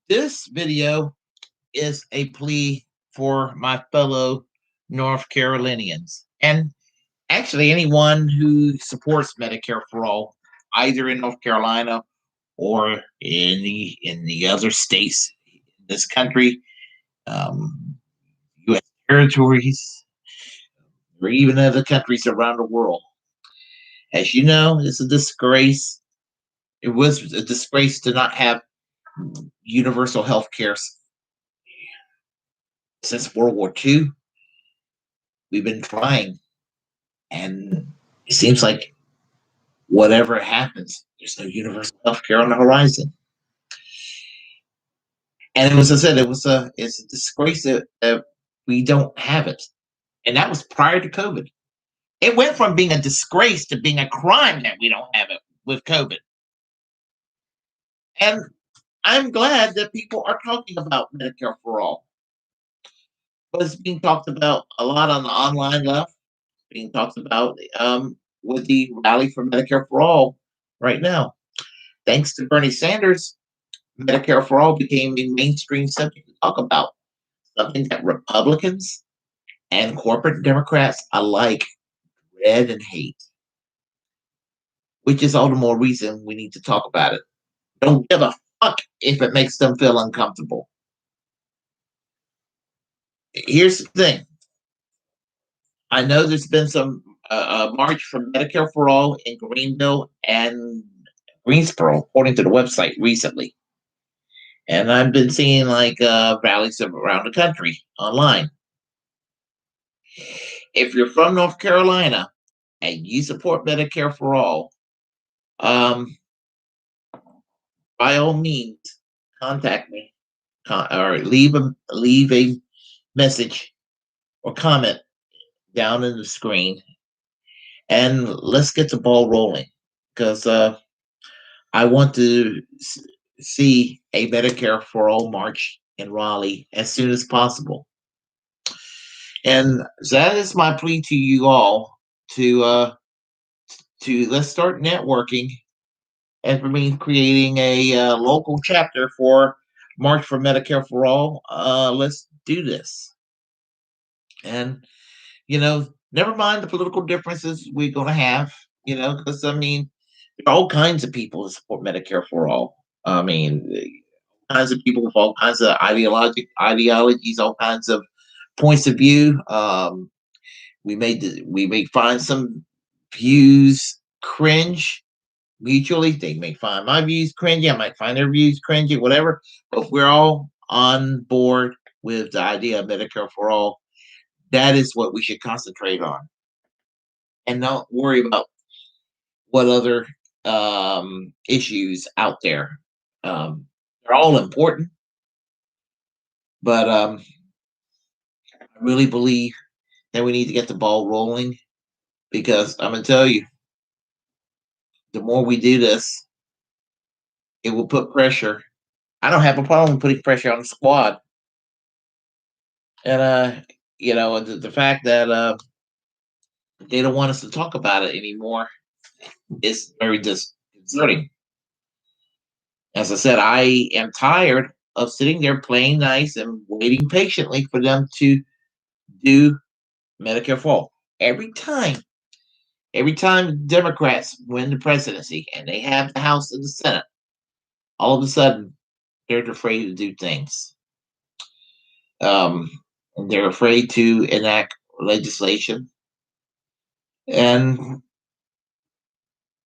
This video is a plea for my fellow North Carolinians and actually anyone who supports Medicare for all, either in North Carolina or in the other states in this country, U.S. territories, or even other countries around the world. As you know, it's a disgrace. It was a disgrace to not have universal health care since World War II. We've been trying, and it seems like whatever happens, there's no universal health care on the horizon. And it was, as I said, it's a disgrace that we don't have it. And that was prior to COVID. It went from being a disgrace to being a crime that we don't have it with COVID. And I'm glad that people are talking about Medicare for all. But it's being talked about a lot on the online left, being talked about with the rally for Medicare for all right now. Thanks to Bernie Sanders, Medicare for all became a mainstream subject to talk about, something that Republicans and corporate Democrats alike dread and hate, which is all the more reason we need to talk about it. Don't give a fuck if it makes them feel uncomfortable. Here's the thing. I know there's been some march for Medicare for all in Greenville and Greensboro, according to the website recently. And I've been seeing like rallies around the country online. If you're from North Carolina and you support Medicare for all, um, by all means, contact me or leave a message or comment down in the screen, and let's get the ball rolling because I want to see a Medicare for all march in Raleigh as soon as possible. And that is my plea to you all to let's start networking and for me creating a local chapter for March for Medicare for All. Let's do this. And, never mind the political differences we're going to have, because I mean, there are all kinds of people that support Medicare for All. I mean, all kinds of people with all kinds of ideologies, all kinds of points of view. We may find some views cringe mutually. They may find my views cringy. I might find their views cringy, whatever. But we're all on board with the idea of Medicare for all. That is what we should concentrate on, and not worry about what other issues out there. They're all important, but I really believe that we need to get the ball rolling because I'm gonna tell you, the more we do this, it will put pressure. I don't have a problem putting pressure on the squad. And the fact that they don't want us to talk about it anymore is very disconcerting. As I said, I am tired of sitting there playing nice and waiting patiently for them to do Medicare for all. Every time Democrats win the presidency and they have the House and the Senate, all of a sudden they're afraid to do things. Um, they're afraid to enact legislation, and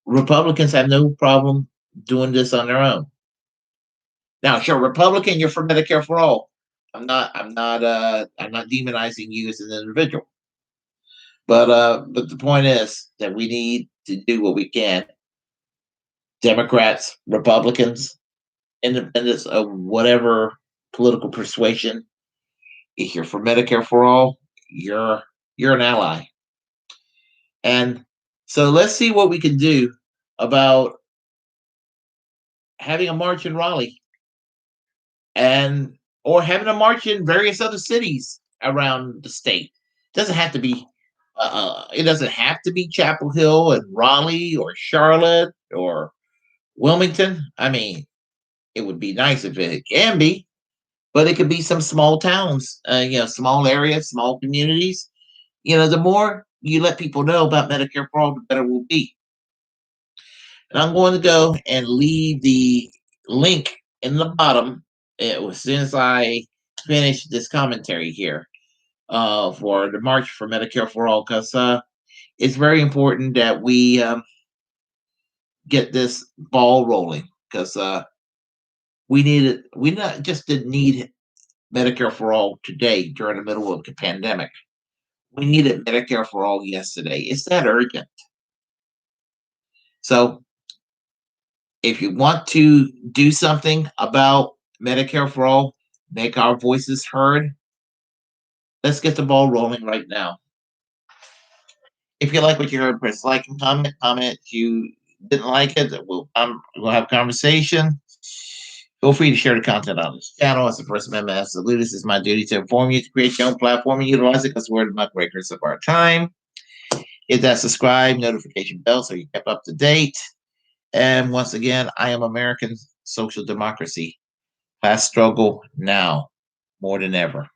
Republicans have no problem doing this on their own. Now, sure, Republican, you're for Medicare for all. I'm not demonizing you as an individual. But the point is that we need to do what we can. Democrats, Republicans, independents of whatever political persuasion. If you're for Medicare for all, you're an ally. And so let's see what we can do about having a march in Raleigh and or having a march in various other cities around the state. Doesn't have to be it doesn't have to be Chapel Hill and Raleigh or Charlotte or Wilmington. I mean, It would be nice if it can be, but it could be some small towns, small areas, small communities. The more you let people know about Medicare for all, the better it will be. And I'm going to go and leave the link in the bottom as soon as I finish this commentary here for the March for Medicare for All, because it's very important that we get this ball rolling, because we need it. We not just didn't need Medicare for all today during the middle of the pandemic. We needed Medicare for all yesterday. It's that urgent. So if you want to do something about Medicare for all, make our voices heard, let's get the ball rolling right now. If you like what you heard, press like and comment. Comment if you didn't like it. We'll have a conversation. Feel free to share the content on this channel. As the First Amendment absolute, this is my duty to inform you to create your own platform and utilize it because we're the muckrakers of our time. Hit that subscribe, notification bell so you keep up to date. And once again, I am American social democracy. Class struggle now more than ever.